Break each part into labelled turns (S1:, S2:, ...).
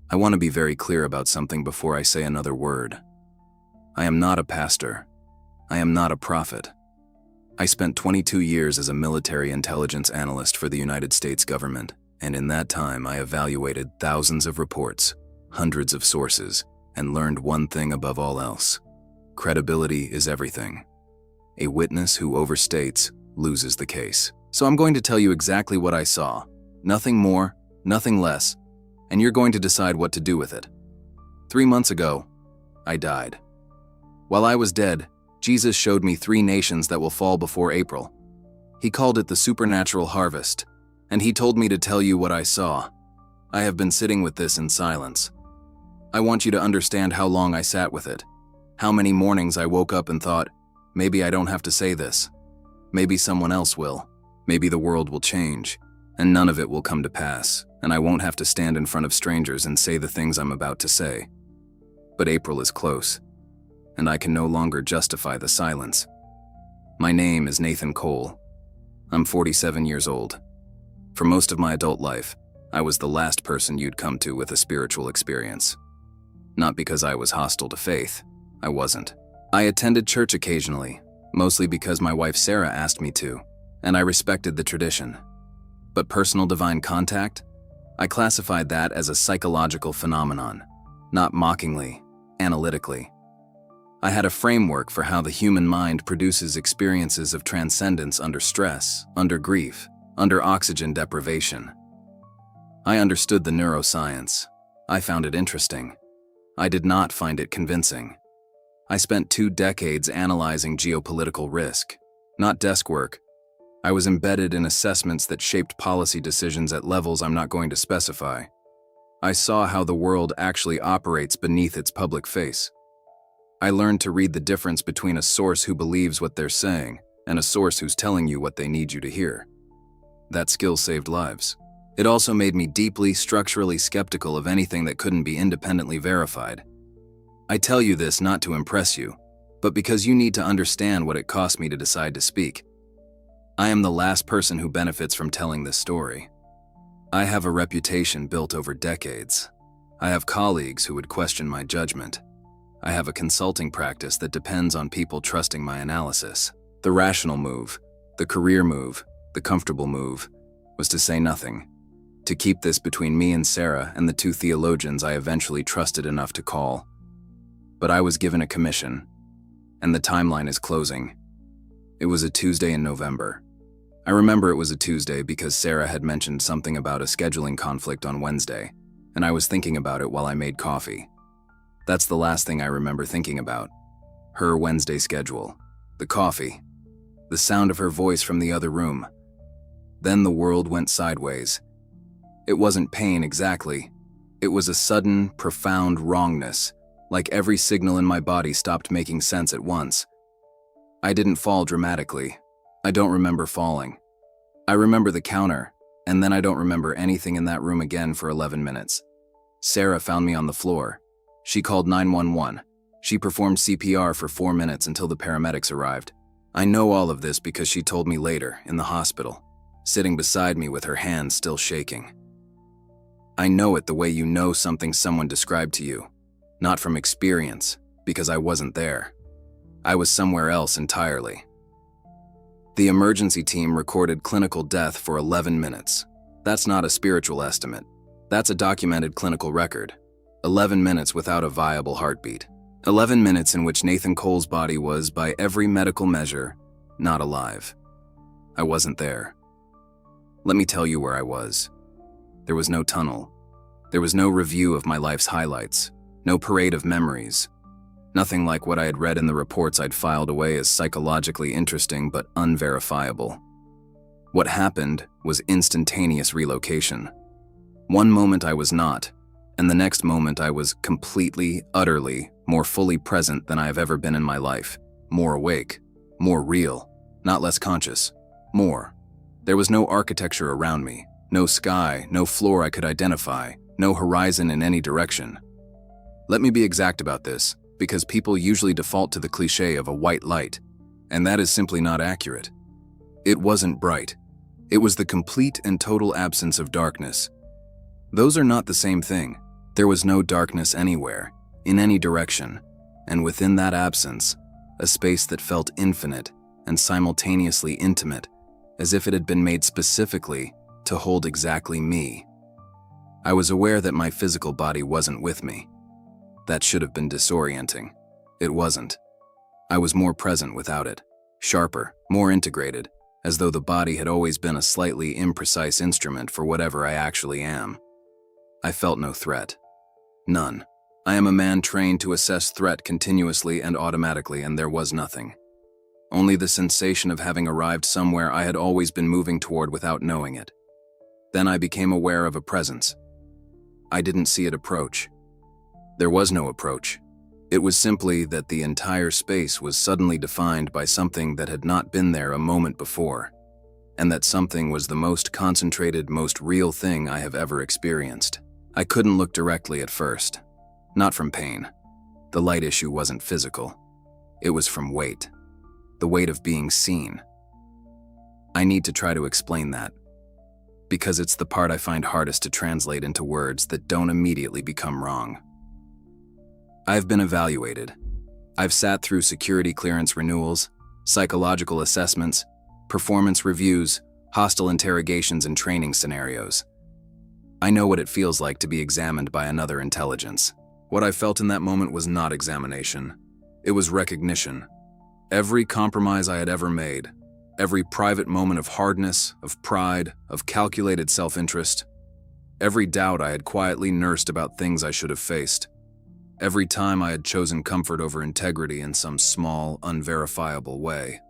S1: I want to be very clear about something before I say another word. I am not a pastor. I am not a prophet. I spent 22 years as a military intelligence analyst for the United States government, and in that time I evaluated thousands of reports, hundreds of sources, and learned one thing above all else. Credibility is everything. A witness who overstates loses the case. So I'm going to tell you exactly what I saw. Nothing more, nothing less, and you're going to decide what to do with it. 3 months ago, I died. While I was dead, Jesus showed me 3 nations that will fall before April. He called it the supernatural harvest, and he told me to tell you what I saw. I have been sitting with this in silence. I want you to understand how long I sat with it. How many mornings I woke up and thought, maybe I don't have to say this. Maybe someone else will. Maybe the world will change, and none of it will come to pass, and I won't have to stand in front of strangers and say the things I'm about to say. But April is close, and I can no longer justify the silence. My name is Nathan Cole. I'm 47 years old. For most of my adult life, I was the last person you'd come to with a spiritual experience. Not because I was hostile to faith. I wasn't. I attended church occasionally, mostly because my wife Sarah asked me to, and I respected the tradition. But personal divine contact? I classified that as a psychological phenomenon, not mockingly, analytically. I had a framework for how the human mind produces experiences of transcendence under stress, under grief, under oxygen deprivation. I understood the neuroscience. I found it interesting. I did not find it convincing. I spent 2 decades analyzing geopolitical risk, not desk work. I was embedded in assessments that shaped policy decisions at levels I'm not going to specify. I saw how the world actually operates beneath its public face. I learned to read the difference between a source who believes what they're saying and a source who's telling you what they need you to hear. That skill saved lives. It also made me deeply structurally skeptical of anything that couldn't be independently verified. I tell you this not to impress you, but because you need to understand what it cost me to decide to speak. I am the last person who benefits from telling this story. I have a reputation built over decades. I have colleagues who would question my judgment. I have a consulting practice that depends on people trusting my analysis. The rational move, the career move, the comfortable move, was to say nothing, to keep this between me and Sarah and the 2 theologians I eventually trusted enough to call. But I was given a commission, and the timeline is closing. It was a Tuesday in November. I remember it was a Tuesday because Sarah had mentioned something about a scheduling conflict on Wednesday, and I was thinking about it while I made coffee. That's the last thing I remember thinking about. Her Wednesday schedule, the coffee, the sound of her voice from the other room. Then the world went sideways. It wasn't pain exactly. It was a sudden, profound wrongness, like every signal in my body stopped making sense at once. I didn't fall dramatically. I don't remember falling. I remember the counter, and then I don't remember anything in that room again for 11 minutes. Sarah found me on the floor. She called 911. She performed CPR for 4 minutes until the paramedics arrived. I know all of this because she told me later, in the hospital, sitting beside me with her hands still shaking. I know it the way you know something someone described to you, not from experience, because I wasn't there. I was somewhere else entirely. The emergency team recorded clinical death for 11 minutes. That's not a spiritual estimate. That's a documented clinical record. 11 minutes without a viable heartbeat. 11 minutes in which Nathan Cole's body was, by every medical measure, not alive. I wasn't there. Let me tell you where I was. There was no tunnel. There was no review of my life's highlights. No parade of memories. Nothing like what I had read in the reports I'd filed away as psychologically interesting but unverifiable. What happened was instantaneous relocation. One moment I was not, and the next moment I was completely, utterly, more fully present than I have ever been in my life. More awake, more real, not less conscious, more. There was no architecture around me, no sky, no floor I could identify, no horizon in any direction. Let me be exact about this, because people usually default to the cliché of a white light, and that is simply not accurate. It wasn't bright. It was the complete and total absence of darkness. Those are not the same thing. There was no darkness anywhere, in any direction, and within that absence, a space that felt infinite and simultaneously intimate, as if it had been made specifically to hold exactly me. I was aware that my physical body wasn't with me. That should have been disorienting. It wasn't. I was more present without it, sharper, more integrated, as though the body had always been a slightly imprecise instrument for whatever I actually am. I felt no threat. None. I am a man trained to assess threat continuously and automatically, and there was nothing. Only the sensation of having arrived somewhere I had always been moving toward without knowing it. Then I became aware of a presence. I didn't see it approach. There was no approach. It was simply that the entire space was suddenly defined by something that had not been there a moment before, and that something was the most concentrated, most real thing I have ever experienced. I couldn't look directly at first. Not from pain. The light issue wasn't physical. It was from weight. The weight of being seen. I need to try to explain that, because it's the part I find hardest to translate into words that don't immediately become wrong. I've been evaluated. I've sat through security clearance renewals, psychological assessments, performance reviews, hostile interrogations, and training scenarios. I know what it feels like to be examined by another intelligence. What I felt in that moment was not examination. It was recognition. Every compromise I had ever made, every private moment of hardness, of pride, of calculated self-interest, every doubt I had quietly nursed about things I should have faced, every time I had chosen comfort over integrity in some small, unverifiable way.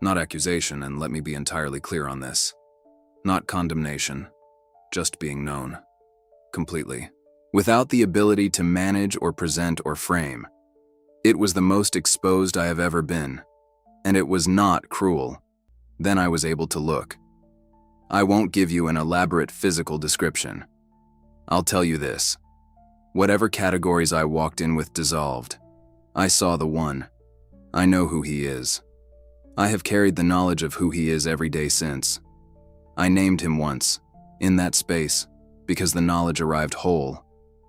S1: Not accusation, and let me be entirely clear on this. Not condemnation, just being known. Completely. Without the ability to manage or present or frame. It was the most exposed I have ever been, and it was not cruel. Then I was able to look. I won't give you an elaborate physical description. I'll tell you this. Whatever categories I walked in with dissolved. I saw the one. I know who he is. I have carried the knowledge of who he is every day since. I named him once, in that space, because the knowledge arrived whole,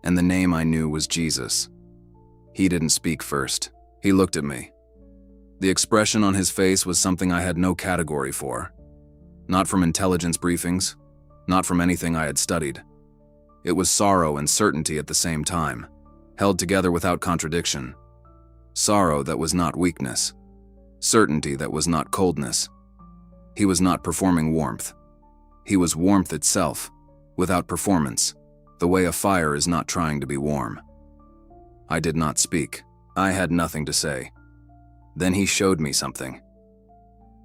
S1: and the name I knew was Jesus. He didn't speak first. He looked at me. The expression on his face was something I had no category for. Not from intelligence briefings, not from anything I had studied. It was sorrow and certainty at the same time, held together without contradiction. Sorrow that was not weakness. Certainty that was not coldness. He was not performing warmth. He was warmth itself, without performance, the way a fire is not trying to be warm. I did not speak. I had nothing to say. Then he showed me something.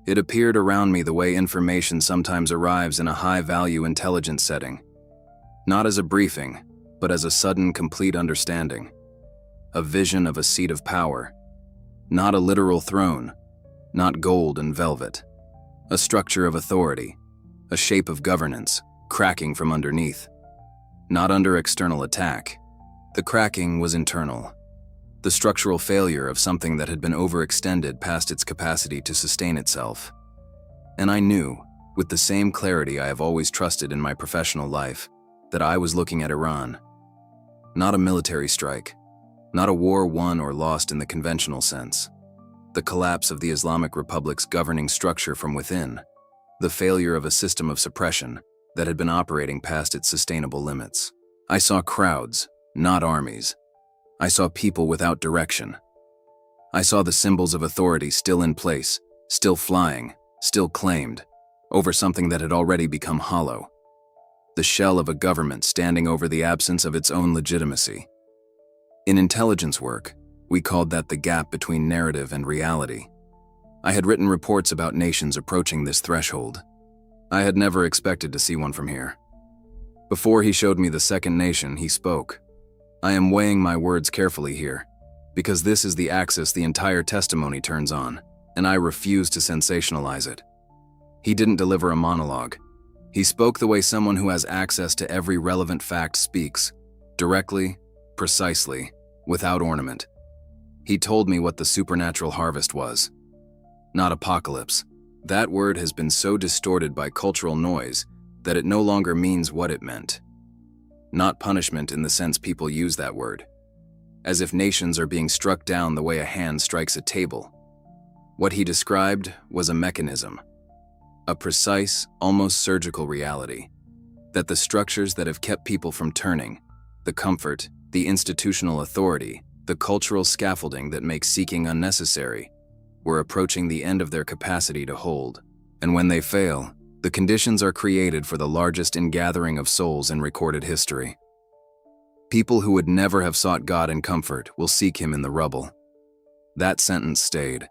S1: It appeared around me the way information sometimes arrives in a high-value intelligence setting. Not as a briefing, but as a sudden, complete understanding. A vision of a seat of power. Not a literal throne, not gold and velvet. A structure of authority, a shape of governance, cracking from underneath. Not under external attack. The cracking was internal. The structural failure of something that had been overextended past its capacity to sustain itself. And I knew, with the same clarity I have always trusted in my professional life, that I was looking at Iran. Not a military strike, not a war won or lost in the conventional sense. The collapse of the Islamic Republic's governing structure from within, the failure of a system of suppression that had been operating past its sustainable limits. I saw crowds, not armies. I saw people without direction. I saw the symbols of authority still in place, still flying, still claimed, over something that had already become hollow. The shell of a government standing over the absence of its own legitimacy. In intelligence work, we called that the gap between narrative and reality. I had written reports about nations approaching this threshold. I had never expected to see one from here. Before he showed me the second nation, he spoke. I am weighing my words carefully here, because this is the axis the entire testimony turns on, and I refuse to sensationalize it. He didn't deliver a monologue. He spoke the way someone who has access to every relevant fact speaks, directly, precisely, without ornament. He told me what the supernatural harvest was. Not apocalypse. That word has been so distorted by cultural noise that it no longer means what it meant. not punishment in the sense people use that word, as if nations are being struck down the way a hand strikes a table. What he described was a mechanism, a precise, almost surgical reality, that the structures that have kept people from turning, the comfort, the institutional authority, the cultural scaffolding that makes seeking unnecessary, were approaching the end of their capacity to hold. And when they fail, the conditions are created for the largest ingathering of souls in recorded history. People who would never have sought God in comfort will seek Him in the rubble. That sentence stayed.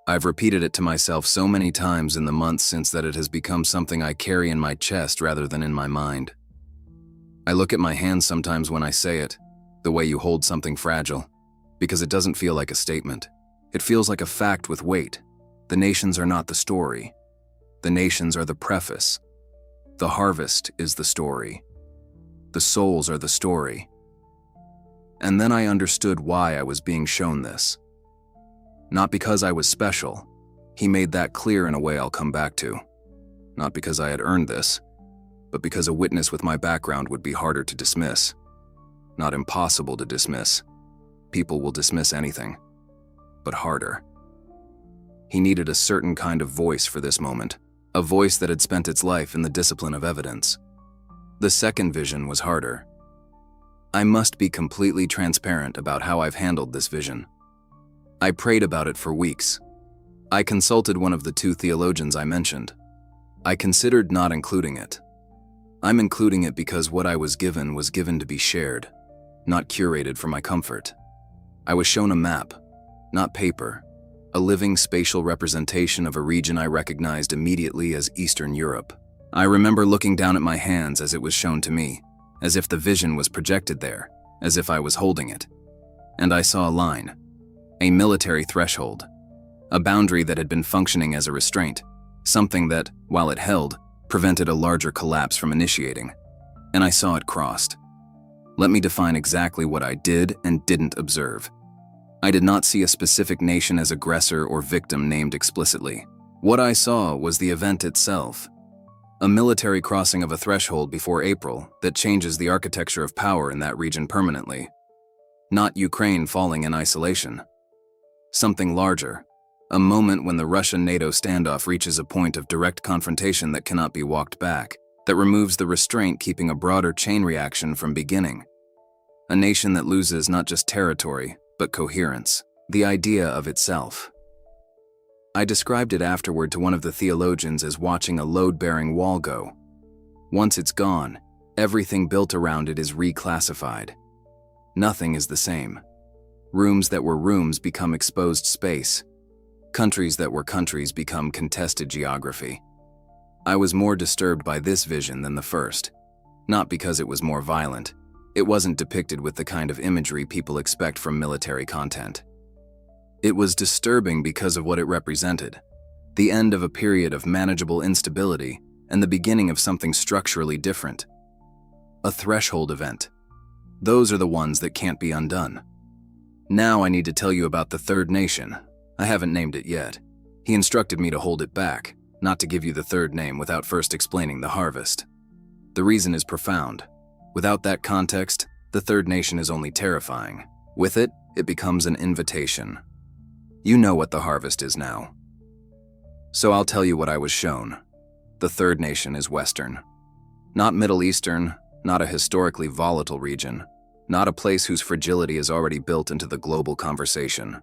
S1: I've repeated it to myself so many times in the months since that it has become something I carry in my chest rather than in my mind. I look at my hands sometimes when I say it, the way you hold something fragile, because it doesn't feel like a statement. It feels like a fact with weight. The nations are not the story. The nations are the preface. The harvest is the story. The souls are the story. And then I understood why I was being shown this. Not because I was special. He made that clear in a way I'll come back to. Not because I had earned this, but because a witness with my background would be harder to dismiss. Not impossible to dismiss. People will dismiss anything, but harder. He needed a certain kind of voice for this moment, a voice that had spent its life in the discipline of evidence. The second vision was harder. I must be completely transparent about how I've handled this vision. I prayed about it for weeks. I consulted one of the two theologians I mentioned. I considered not including it. I'm including it because what I was given to be shared, not curated for my comfort. I was shown a map, not paper, a living spatial representation of a region I recognized immediately as Eastern Europe. I remember looking down at my hands as it was shown to me, as if the vision was projected there, as if I was holding it. And I saw a line, a military threshold, a boundary that had been functioning as a restraint, something that, while it held, prevented a larger collapse from initiating. And I saw it crossed. Let me define exactly what I did and didn't observe. I did not see a specific nation as aggressor or victim named explicitly. What I saw was the event itself. A military crossing of a threshold before April that changes the architecture of power in that region permanently. Not Ukraine falling in isolation. Something larger. A moment when the Russia-NATO standoff reaches a point of direct confrontation that cannot be walked back, that removes the restraint keeping a broader chain reaction from beginning. A nation that loses not just territory, but coherence, the idea of itself. I described it afterward to one of the theologians as watching a load-bearing wall go. Once it's gone, everything built around it is reclassified. Nothing is the same. Rooms that were rooms become exposed space. Countries that were countries become contested geography. I was more disturbed by this vision than the first. Not because it was more violent. It wasn't depicted with the kind of imagery people expect from military content. It was disturbing because of what it represented. The end of a period of manageable instability and the beginning of something structurally different. A threshold event. Those are the ones that can't be undone. Now I need to tell you about the third nation. I haven't named it yet. He instructed me to hold it back, not to give you the third name without first explaining the harvest. The reason is profound. Without that context, the third nation is only terrifying. With it, it becomes an invitation. You know what the harvest is now. So I'll tell you what I was shown. The third nation is Western. Not Middle Eastern, not a historically volatile region, not a place whose fragility is already built into the global conversation.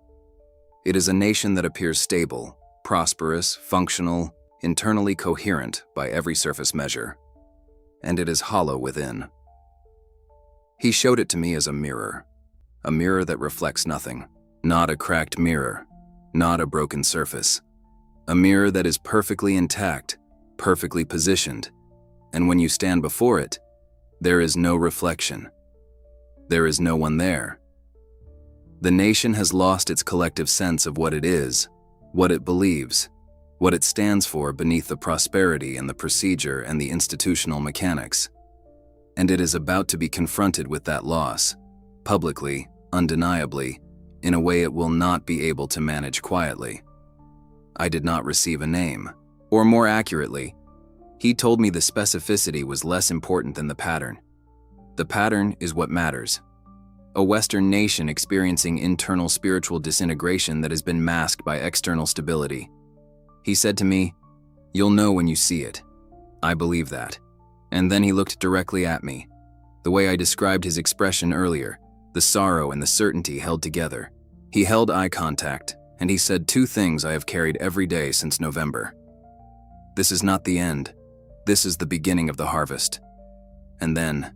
S1: It is a nation that appears stable, prosperous, functional, internally coherent by every surface measure. And it is hollow within. He showed it to me as a mirror that reflects nothing, not a cracked mirror, not a broken surface, a mirror that is perfectly intact, perfectly positioned, and when you stand before it, there is no reflection. There is no one there. The nation has lost its collective sense of what it is, what it believes, what it stands for beneath the prosperity and the procedure and the institutional mechanics. And it is about to be confronted with that loss, publicly, undeniably, in a way it will not be able to manage quietly. I did not receive a name, or more accurately, he told me the specificity was less important than the pattern. The pattern is what matters. A Western nation experiencing internal spiritual disintegration that has been masked by external stability. He said to me, "You'll know when you see it." I believe that. And then he looked directly at me. The way I described his expression earlier, the sorrow and the certainty held together. He held eye contact, and he said two things I have carried every day since November. "This is not the end. This is the beginning of the harvest." And then,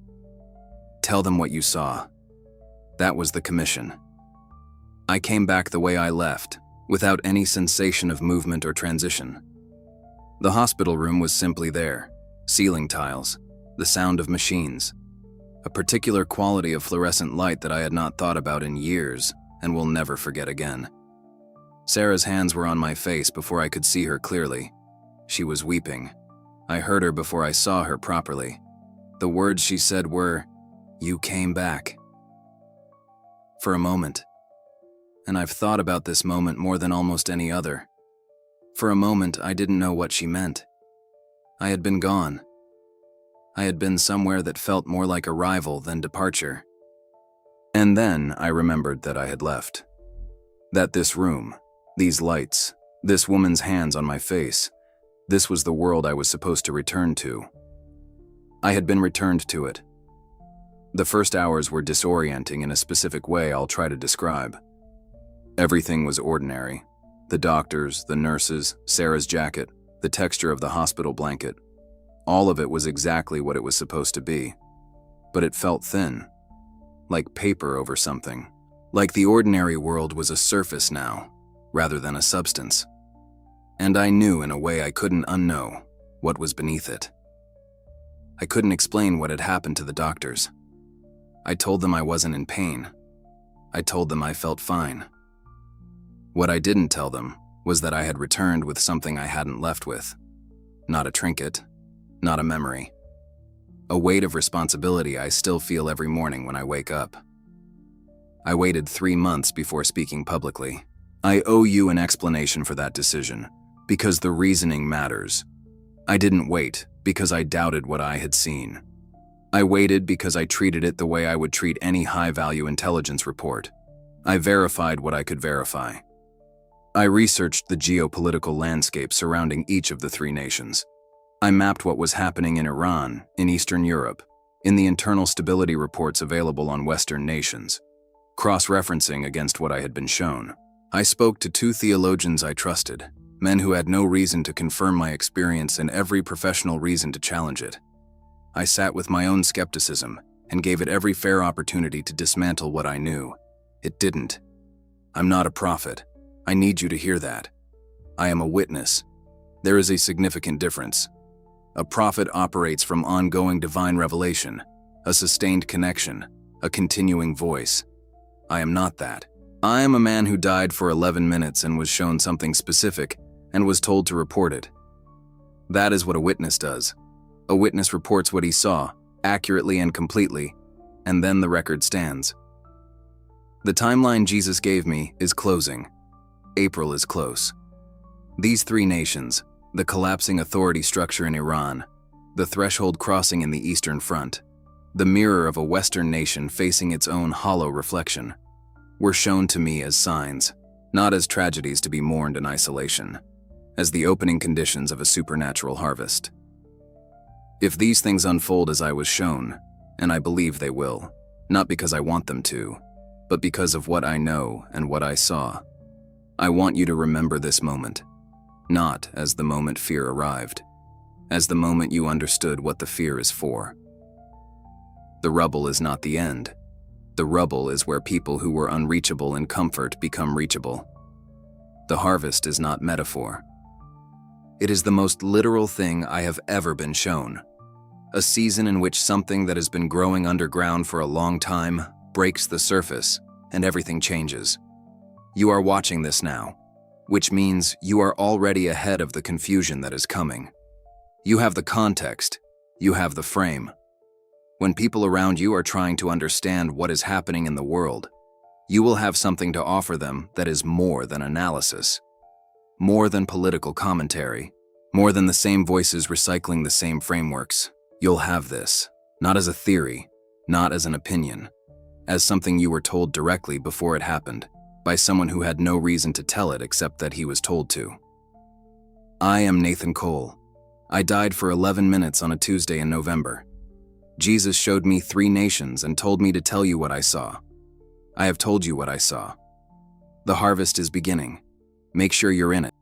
S1: "Tell them what you saw." That was the commission. I came back the way I left, without any sensation of movement or transition. The hospital room was simply there, ceiling tiles, the sound of machines, a particular quality of fluorescent light that I had not thought about in years and will never forget again. Sarah's hands were on my face before I could see her clearly. She was weeping. I heard her before I saw her properly. The words she said were, "You came back." For a moment, and I've thought about this moment more than almost any other. For a moment, I didn't know what she meant. I had been gone. I had been somewhere that felt more like arrival than departure. And then I remembered that I had left. That this room, these lights, this woman's hands on my face, this was the world I was supposed to return to. I had been returned to it. The first hours were disorienting in a specific way I'll try to describe. Everything was ordinary. The doctors, the nurses, Sarah's jacket, the texture of the hospital blanket. All of it was exactly what it was supposed to be. But it felt thin, like paper over something. Like the ordinary world was a surface now, rather than a substance. And I knew in a way I couldn't unknow what was beneath it. I couldn't explain what had happened to the doctors. I told them I wasn't in pain. I told them I felt fine. What I didn't tell them was that I had returned with something I hadn't left with. Not a trinket, not a memory. A weight of responsibility I still feel every morning when I wake up. I waited 3 months before speaking publicly. I owe you an explanation for that decision, because the reasoning matters. I didn't wait because I doubted what I had seen. I waited because I treated it the way I would treat any high-value intelligence report. I verified what I could verify. I researched the geopolitical landscape surrounding each of the 3 nations. I mapped what was happening in Iran, in Eastern Europe, in the internal stability reports available on Western nations, cross-referencing against what I had been shown. I spoke to 2 theologians I trusted, men who had no reason to confirm my experience and every professional reason to challenge it. I sat with my own skepticism and gave it every fair opportunity to dismantle what I knew. It didn't. I'm not a prophet. I need you to hear that. I am a witness. There is a significant difference. A prophet operates from ongoing divine revelation, a sustained connection, a continuing voice. I am not that. I am a man who died for 11 minutes and was shown something specific and was told to report it. That is what a witness does. A witness reports what he saw, accurately and completely, and then the record stands. The timeline Jesus gave me is closing. April is close. These 3 nations, the collapsing authority structure in Iran, the threshold crossing in the Eastern Front, the mirror of a Western nation facing its own hollow reflection, were shown to me as signs, not as tragedies to be mourned in isolation, as the opening conditions of a supernatural harvest. If these things unfold as I was shown, and I believe they will, not because I want them to, but because of what I know and what I saw, I want you to remember this moment, not as the moment fear arrived, as the moment you understood what the fear is for. The rubble is not the end. The rubble is where people who were unreachable in comfort become reachable. The harvest is not metaphor. It is the most literal thing I have ever been shown. A season in which something that has been growing underground for a long time breaks the surface and everything changes. You are watching this now, which means you are already ahead of the confusion that is coming. You have the context, you have the frame. When people around you are trying to understand what is happening in the world, you will have something to offer them that is more than analysis, more than political commentary, more than the same voices recycling the same frameworks. You'll have this, not as a theory, not as an opinion, as something you were told directly before it happened, by someone who had no reason to tell it except that he was told to. I am Nathan Cole. I died for 11 minutes on a Tuesday in November. Jesus showed me 3 nations and told me to tell you what I saw. I have told you what I saw. The harvest is beginning. Make sure you're in it.